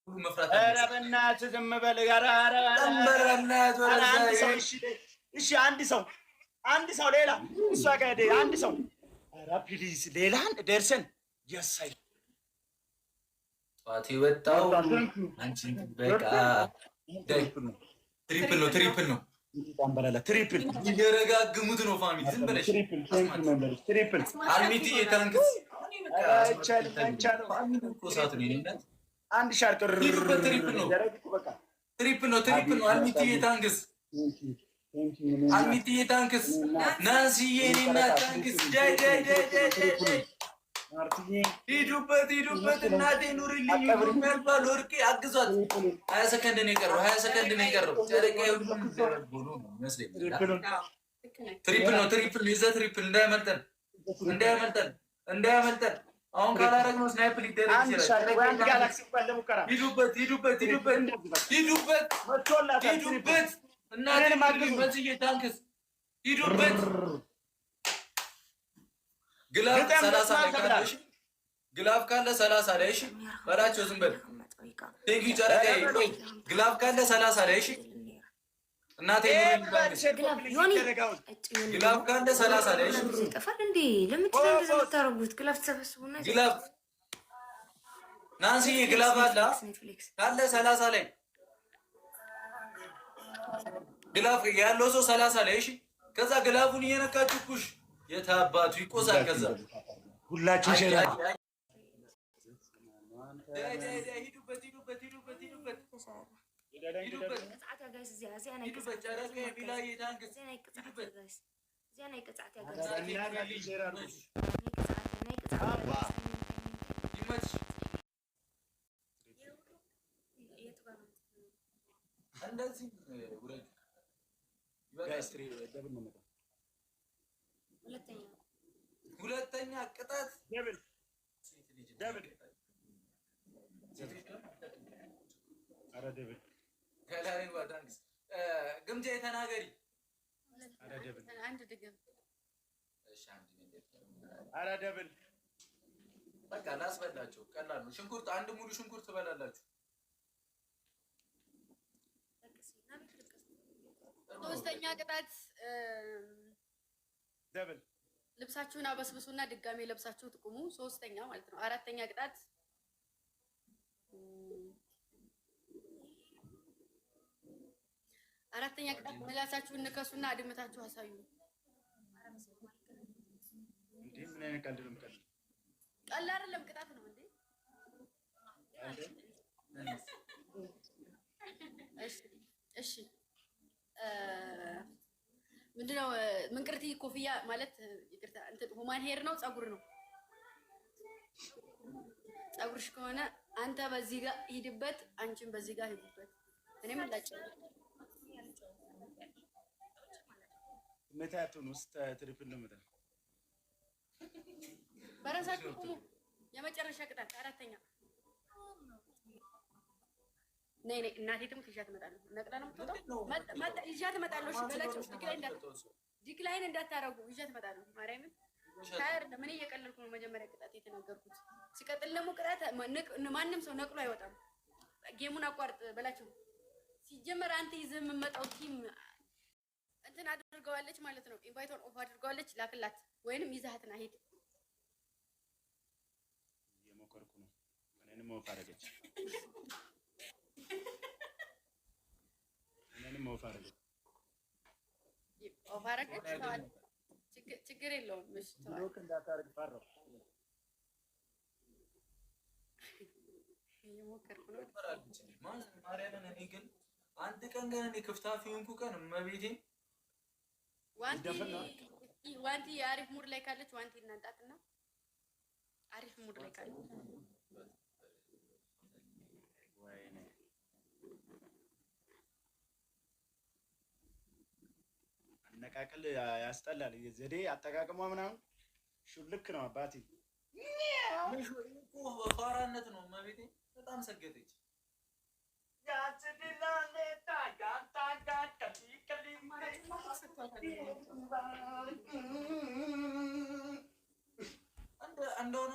መፍራት ኧረ በእናትህ ዝም በል። እሺ አንድ ሰው ሌላ እሷ ጋር አንድ ሰው ኧረ ፕሊዝ ሌላ ደርሰን ያሳይ ጠዋት የወጣው አንቺን በቃ ትሪፕል ነው ትሪፕል እየረጋግሙት ነው ፋሚሊ ዝም በለሽ ትሪፕል አልሚቲ የታንክስ አንድ ሻርቅ ትሪፕል ነው አልሚቲ የታንክስ አልሚቲ የታንክስ ናንሲዬ እኔና ታንክስ ዳይ ሂዱበት እናቴ ኑሪልኝ የሚያልባል ወርቄ አግዟት 20 ሰከንድ ነው የቀረው ጨረቃ ሁሉም ቦሎ ነው መስለኝ ትሪፕል ይዘ ትሪፕል እንዳያመልጠን አሁን ካላረግነው ስናይፕ ሊደረግ ይችላል ሂዱበት እናቴ መዝዬ ታንክስ ሂዱበት ግላፍ 30 ላይ ካለሽ ግላፍ ካለ 30 ላይ እሺ በላቸው ዝም በል ቴንኪው ጨረቃዬ ግላፍ ካለ 30 ላይ እሺ እናቴ ግላፍ ካለ 30 ላይ እሺ ጠፋል እንዴ ለምንድን ነው እንደዚህ የምታረጉት ግላፍ ተሰብስቡና ግላፍ ናንሲዬ ግላፍ አለ ካለ 30 ላይ ግላፍ ያለው ሰው 30 ላይ እሺ ከዛ ግላፉን እየነካችሁ ኩሽ የታባቱ ይቆሳል ከዛ ሁላችሁ ሸራ ሂዱበት ሁለተኛ ቅጣት ደብል ግምጃ የተናገሪ ኧረ ደብል በቃ ላስበላቸው ቀላል ነው ሽንኩርት አንድ ሙሉ ሽንኩርት ትበላላችሁ ሶስተኛ ቅጣት ደብል ልብሳችሁን አበስብሱና ድጋሜ ለብሳችሁ ትቁሙ ሶስተኛ ማለት ነው አራተኛ ቅጣት ምላሳችሁን ንከሱና አድምታችሁ አሳዩ እንዴ ምን አይነት ቀልድ ነው የምቀልድ ቀልድ አይደለም ቅጣት ነው እንዴ እሺ ምንድነው ምንቅርቲ ኮፍያ ማለት ይቅርታ እንትን ሁማን ሄር ነው ፀጉር ነው ፀጉርሽ ከሆነ አንተ በዚህ ጋር ሂድበት አንቺን በዚህ ጋር ሂድበት እኔም እንዳጨው መታቱን ውስጥ ትሪፕል ነው መጣ በራሳችሁ ቁሙ የመጨረሻ ቅጣት አራተኛ ነይ እናቴ ትሙት ይዣት እመጣለሁ ነቅላ ነው የምትወጣው ይዣት እመጣለሁ እሺ በላቸው ዲክላይን እንዳታረጉ ይዣት እመጣለሁ ማርያምን ታየር ለምን እየቀለልኩ ነው መጀመሪያ ቅጣት የተናገርኩት ሲቀጥል ደግሞ ቅጣት ማንም ሰው ነቅሎ አይወጣም ጌሙን አቋርጥ በላቸው ሲጀመር አንተ ይዘህ የምመጣው ቲም እንትን አድርገዋለች ማለት ነው ኢንቫይቶን ኦፍ አድርገዋለች ላክላት ወይንም ይዛሃትና ሄድ የሞከርኩ ነው እኔንም ኦፍ አደረገች ኦፍ አደረገች ችግር የለውም እሺ ሎክ እንዳታረግ ፈራው የሞከርኩ ነው ማርያምን እኔ ግን አንድ ቀን ግን እኔ ክፍታፊ ሆንኩ ቀን እመቤቴ ዋንቲ አሪፍ ሙድ ላይ ካለች ዋንቲ እናንጣትና አሪፍ ሙድ ላይ ካለች ወይኔ አነቃቅል ያስጠላል ዘዴ አጠቃቀሟ ምናምን ሹልክ ነው አባቴ ፋራነት ነው እመቤቴ በጣም ሰገደች እንደሆነ